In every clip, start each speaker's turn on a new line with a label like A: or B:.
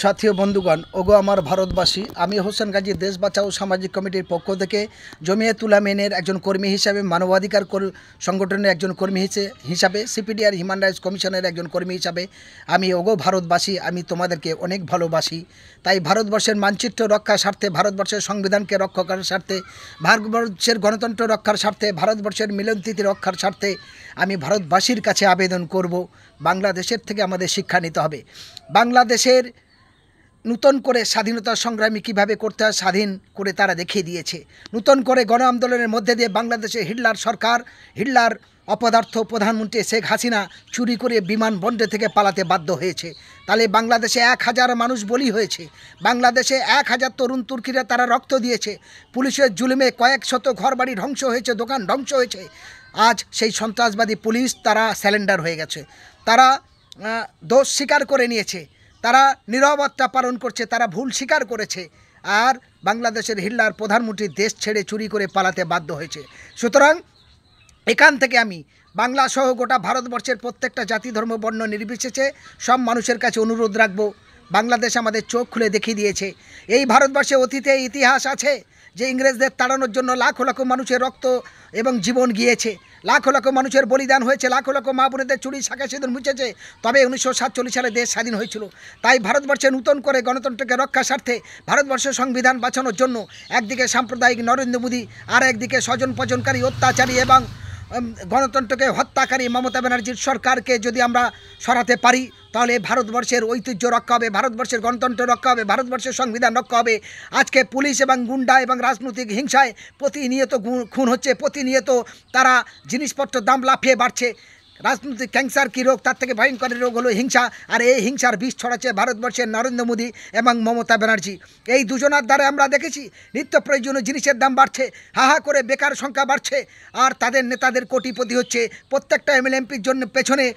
A: সাথী ও বন্ধুগণ, ওগো আমার ভারতবাসী, আমি হোসেন গাজী দেশ বাঁচাও সামাজিক কমিটির পক্ষ থেকে জমিয়তুল উলামায়ের একজন কর্মী হিসাবে, মানবাধিকার সংগঠনের একজন কর্মী হিসাবে, সিপিডিআর হিউম্যান রাইটস কমিশনের একজন কর্মী হিসাবে আমি ওগো ভারতবাসী, আমি তোমাদেরকে অনেক ভালোবাসি। তাই ভারতবর্ষের মানচিত্র রক্ষার স্বার্থে, ভারতবর্ষের সংবিধানকে রক্ষা করার স্বার্থে, ভারতবর্ষের গণতন্ত্র রক্ষার স্বার্থে, ভারতবর্ষের মিলনতীতি রক্ষার স্বার্থে আমি ভারতবাসীর কাছে আবেদন করব, বাংলাদেশের থেকে আমাদের শিক্ষা নিতে হবে। বাংলাদেশের নূতন করে স্বাধীনতা সংগ্রামী কীভাবে করতে হয় স্বাধীন করে তারা দেখিয়ে দিয়েছে। নূতন করে গণ আন্দোলনের মধ্যে দিয়ে বাংলাদেশে হিটলার সরকার, হিটলার অপদার্থ প্রধানমন্ত্রী শেখ হাসিনা চুরি করে বিমানবন্দর থেকে পালাতে বাধ্য হয়েছে। তাহলে বাংলাদেশে 1000 মানুষ বলি হয়েছে, বাংলাদেশে 1000 তরুণ তুর্কিরা তারা রক্ত দিয়েছে, পুলিশের জুলুমে কয়েক শত ঘরবাড়ি ধ্বংস হয়েছে, দোকান ধ্বংস হয়েছে। আজ সেই সন্ত্রাসবাদী পুলিশ তারা স্যালেন্ডার হয়ে গেছে, তারা দোষ স্বীকার করে নিয়েছে, তারা নীরবতা পালন করছে, তারা ভুল স্বীকার করেছে। আর বাংলাদেশের হিটলার প্রধানমন্ত্রী দেশ ছেড়ে চুরি করে পালাতে বাধ্য হয়েছে। সুতরাং এখান থেকে আমি বাংলা সহ গোটা ভারতবর্ষের প্রত্যেকটা জাতি ধর্ম বর্ণ নির্বিশেষে সব মানুষের কাছে অনুরোধ রাখবো, বাংলাদেশ আমাদের চোখ খুলে দেখিয়ে দিয়েছে। এই ভারতবর্ষে অতীতে ইতিহাস আছে যে ইংরেজদের তাড়ানোর জন্য লাখো লাখো মানুষের রক্ত এবং জীবন গিয়েছে, লাখো লাখো মানুষের বলিদান হয়েছে, লাখো লাখো মা বোনেদের চুরি শাঁখা সিঁদুর মুছেছে, তবে 1947 সালে দেশ স্বাধীন হয়েছিল। তাই ভারতবর্ষে নূতন করে গণতন্ত্রকে রক্ষার স্বার্থে, ভারতবর্ষের সংবিধান বাঁচানোর জন্য একদিকে সাম্প্রদায়িক নরেন্দ্র মোদী, আর একদিকে স্বজন পজনকারী, অত্যাচারী এবং গণতন্ত্রকে হত্যাকারী মমতা ব্যানার্জির সরকারকে যদি আমরা সরাতে পারি, তাহলে ভারতবর্ষের ঐতিহ্য রক্ষা হবে, ভারতবর্ষের গণতন্ত্র রক্ষা হবে, ভারতবর্ষের সংবিধান রক্ষা হবে। আজকে পুলিশ এবং গুন্ডা এবং রাজনৈতিক হিংসায় প্রতিনিয়ত খুন হচ্ছে, প্রতিনিয়ত তারা জিনিসপত্রের দাম লাফিয়ে বাড়ছে। রাজনৈতিক ক্যান্সার কী রোগ, তার থেকে ভয়ঙ্কর রোগ হলো হিংসা, আর এই হিংসার বিষ ছড়াচ্ছে ভারতবর্ষের নরেন্দ্র মোদী এবং মমতা ব্যানার্জি। এই দুজনার দ্বারা আমরা দেখেছি নিত্য প্রয়োজনীয় জিনিসের দাম বাড়ছে, হাহা করে বেকার সংখ্যা বাড়ছে, আর তাদের নেতাদের কোটিপতি হচ্ছে। প্রত্যেকটা এমএলএ এমপির জন্য পেছনে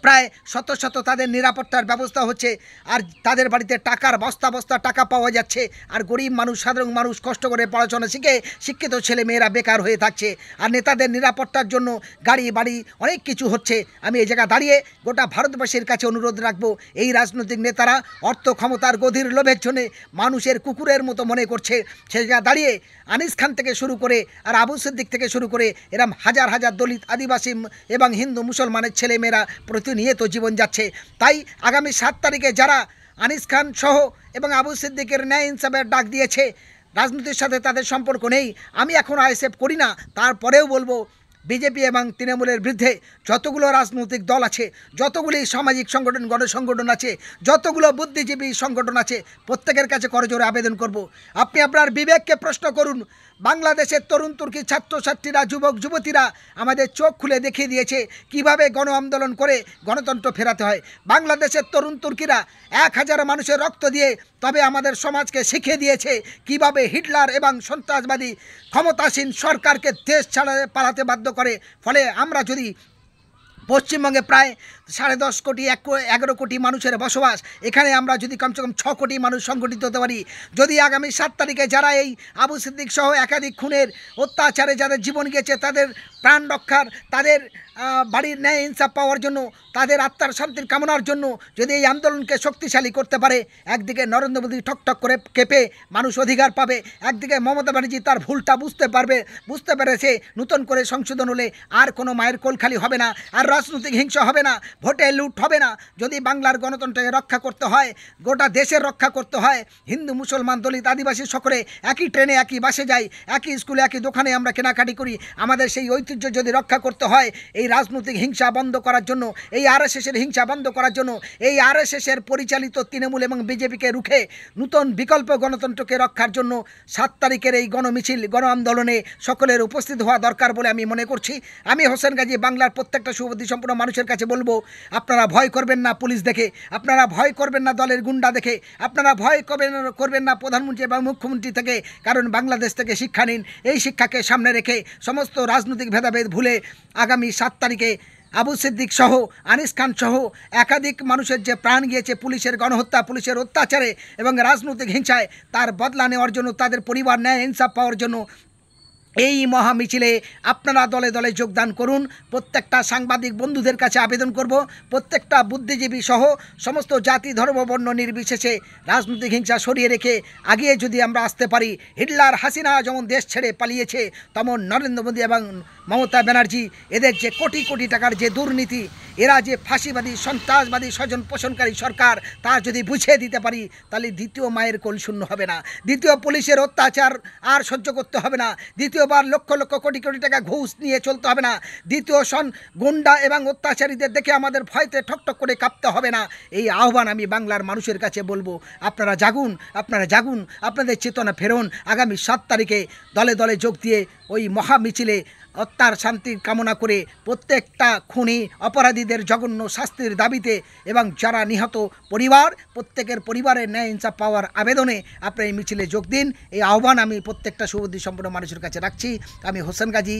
A: প্রায় শত শত তাদের নিরাপত্তার ব্যবস্থা হচ্ছে, আর তাদের বাড়িতে টাকার বস্তা বস্তা টাকা পাওয়া যাচ্ছে, আর গরিব মানুষ, সাধারণ মানুষ কষ্ট করে পড়াশোনা শিখে শিক্ষিত ছেলে মেয়েরা বেকার হয়ে থাকছে। আর নেতাদের নিরাপত্তার জন্য গাড়ি বাড়ি অনেক কিছু হচ্ছে। আমি এই জায়গা দাঁড়িয়ে গোটা ভারতবাসীর কাছে অনুরোধ রাখবো, এই রাজনৈতিক নেতারা অর্থ ক্ষমতার গদির লোভের জন্যে মানুষের কুকুরের মতো মনে করছে। সেই জায়গা দাঁড়িয়ে আনিস খান থেকে শুরু করে আর আবু সিদ্দিক থেকে শুরু করে এরম হাজার হাজার দলিত, আদিবাসী এবং হিন্দু মুসলমানের ছেলেমেয়েরা প্রতিনিয়ত জীবন যাচ্ছে। তাই আগামী 7 তারিখে যারা আনিস খান সহ এবং আবু সিদ্দিকের ন্যায় ইনসাফের ডাক দিয়েছে, রাজনীতির সাথে তাদের সম্পর্ক নেই, আমি এখন আইএসএফ করি না, তারপরেও বলবো বিজেপি এবং তৃণমূলের বিরুদ্ধে যতগুলো রাজনৈতিক দল আছে, যতগুলি সামাজিক সংগঠন, গণসংগঠন আছে, যতগুলো বুদ্ধিজীবী সংগঠন আছে, প্রত্যেকের কাছে করজোড়ে আবেদন করব, আপনি আপনার বিবেককে প্রশ্ন করুন। বাংলাদেশের তরুণ তুর্কি ছাত্রছাত্রীরা, যুবক যুবতীরা আমাদের চোখ খুলে দেখিয়ে দিয়েছে কিভাবে গণ আন্দোলন করে গণতন্ত্র ফেরাতে হয়। বাংলাদেশের তরুণ তুর্কিরা 1000 মানুষের রক্ত দিয়ে তবে আমাদের সমাজকে শিখিয়ে দিয়েছে কিভাবে হিটলার এবং সন্ত্রাসবাদী ক্ষমতাসীন সরকারকে দেশ ছাড়া পালাতে বাধ্য করে। ফলে আমরা যদি পশ্চিমবঙ্গে প্রায় 10.5 কোটি 11 কোটি মানুষের বসবাস, এখানে আমরা যদি কমসে কম 6 কোটি মানুষ সংগঠিত হতে পারি, যদি আগামী 7 তারিখে যারা এই আবু সিদ্দিক সহ একাধিক খুনের অত্যাচারে যাদের জীবন গেছে, তাদের প্রাণ রক্ষার, তাদের বাড়ির ন্যায় ইনসাফ পাওয়ার জন্য, তাদের আত্মার শান্তির কামনার জন্য যদি এই আন্দোলনকে শক্তিশালী করতে পারে, একদিকে নরেন্দ্র মোদী ঠকঠক করে কেঁপে মানুষ অধিকার পাবে, একদিকে মমতা ব্যানার্জি তার ভুলটা বুঝতে পেরেছে, নতুন করে সংশোধন হলে আর কোনো মায়ের কোল খালি হবে না, আর রাজনৈতিক হিংসা হবে না, ভোটে লুট হবে না। যদি বাংলার গণতন্ত্রকে রক্ষা করতে হয়, গোটা দেশের রক্ষা করতে হয়, হিন্দু মুসলমান দলিত আদিবাসী সকলে একই ট্রেনে একই বাসে যাই, একই স্কুলে একই দোকানে আমরা কেনাকাটি করি, আমাদের সেই ঐতিহ্য যদি রক্ষা করতে হয়, এই রাজনৈতিক হিংসা বন্ধ করার জন্য, এই আরএসএসের হিংসা বন্ধ করার জন্য, এই আরএসএসের পরিচালিত তৃণমূল এবং বিজেপিকে রুখে নূতন বিকল্প গণতন্ত্রকে রক্ষার জন্য 7 তারিখের এই গণমিছিল, গণ আন্দোলনে সকলের উপস্থিত হওয়া দরকার বলে আমি মনে করছি। আমি হোসেন গাজী বাংলার প্রত্যেকটা সুবুদ্ধি সম্পন্ন মানুষের কাছে বলবো, আপনারা ভয় করবেন না পুলিশ দেখে, আপনারা ভয় করবেন না দলের গুন্ডা দেখে, আপনারা ভয় করবেন না প্রধানমন্ত্রী এবং মুখ্যমন্ত্রী থেকে, কারণ বাংলাদেশ থেকে শিক্ষা নিন। এই শিক্ষাকে সামনে রেখে সমস্ত রাজনৈতিক ভেদাভেদ ভুলে আগামী 7 তারিখে আবু সিদ্দিক সহ আনিস খান সহ একাধিক মানুষের যে প্রাণ গিয়েছে পুলিশের গণহত্যা, পুলিশের অত্যাচারে এবং রাজনৈতিক হিংসায়, তার বদলা নেওয়ার জন্য, তাদের পরিবার ন্যায় ইনসাফ পাওয়ার জন্য এই মহা মিছিলে আপনারা দলে দলে যোগদান করুন। প্রত্যেকটা সাংবাদিক বন্ধুদের কাছে আবেদন করব, প্রত্যেকটা বুদ্ধিজীবী সহ সমস্ত জাতি ধর্ম বর্ণ নির্বিশেষে রাজনৈতিক হিংসা সরিয়ে রেখে আগিয়ে যদি আমরা আসতে পারি, হিটলার হাসিনা যেমন দেশ ছেড়ে পালিয়েছে, তেমন নরেন্দ্র মোদী এবং মমতা ব্যানার্জি এদের যে কোটি কোটি টাকার যে দুর্নীতি, এরা যে ফাঁসিবাদী সন্ত্রাসবাদী স্বজন পোষণকারী সরকার, তা যদি বুঝিয়ে দিতে পারি, তাহলে দ্বিতীয় মায়ের কোল শূন্য হবে না, দ্বিতীয় পুলিশের অত্যাচার আর সহ্য করতে হবে না, দ্বিতীয়বার লক্ষ লক্ষ কোটি কোটি টাকা ঘুষ নিয়ে চলতে হবে না, দ্বিতীয় গুন্ডা এবং অত্যাচারীদের দেখে আমাদের ভয়তে ঠকঠক করে কাঁপতে হবে না। এই আহ্বান আমি বাংলার মানুষের কাছে বলবো। আপনারা জাগুন, আপনারা জাগুন, আপনাদের চেতনা ফেরুন। আগামী 7 তারিখে দলে দলে যোগ দিয়ে ওই মহা মিছিলে আত্মার শান্তির কামনা করে প্রত্যেকটা খুনি অপরাধীদের জঘন্য শাস্তির দাবিতে এবং যারা নিহত পরিবার, প্রত্যেকের পরিবারের ন্যায় ইনসাফ পাওয়ার আবেদনে আপনারা এই মিছিলে যোগ দিন। এই আহ্বান আমি প্রত্যেকটা শুভবুদ্ধি সম্পন্ন মানুষের কাছে রাখছি। আমি হোসেন গাজী,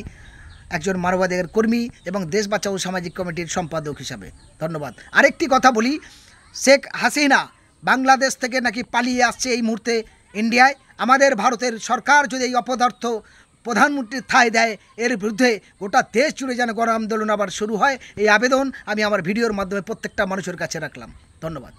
A: একজন মানবাধিকার কর্মী এবং দেশ বাঁচাও সামাজিক কমিটির সম্পাদক হিসাবে। ধন্যবাদ। আরেকটি কথা বলি, শেখ হাসিনা বাংলাদেশ থেকে নাকি পালিয়ে আসছে এই মুহূর্তে ইন্ডিয়ায়। আমাদের ভারতের সরকার যদি এই অপদার্থ প্রধানমন্ত্রীর ঠাঁই দেয়, এর বিরুদ্ধে গোটা দেশ জুড়ে যেন গণ আন্দোলন আবার শুরু হয়, এই আবেদন আমি আমার ভিডিওর মাধ্যমে প্রত্যেকটা মানুষের কাছে রাখলাম। ধন্যবাদ।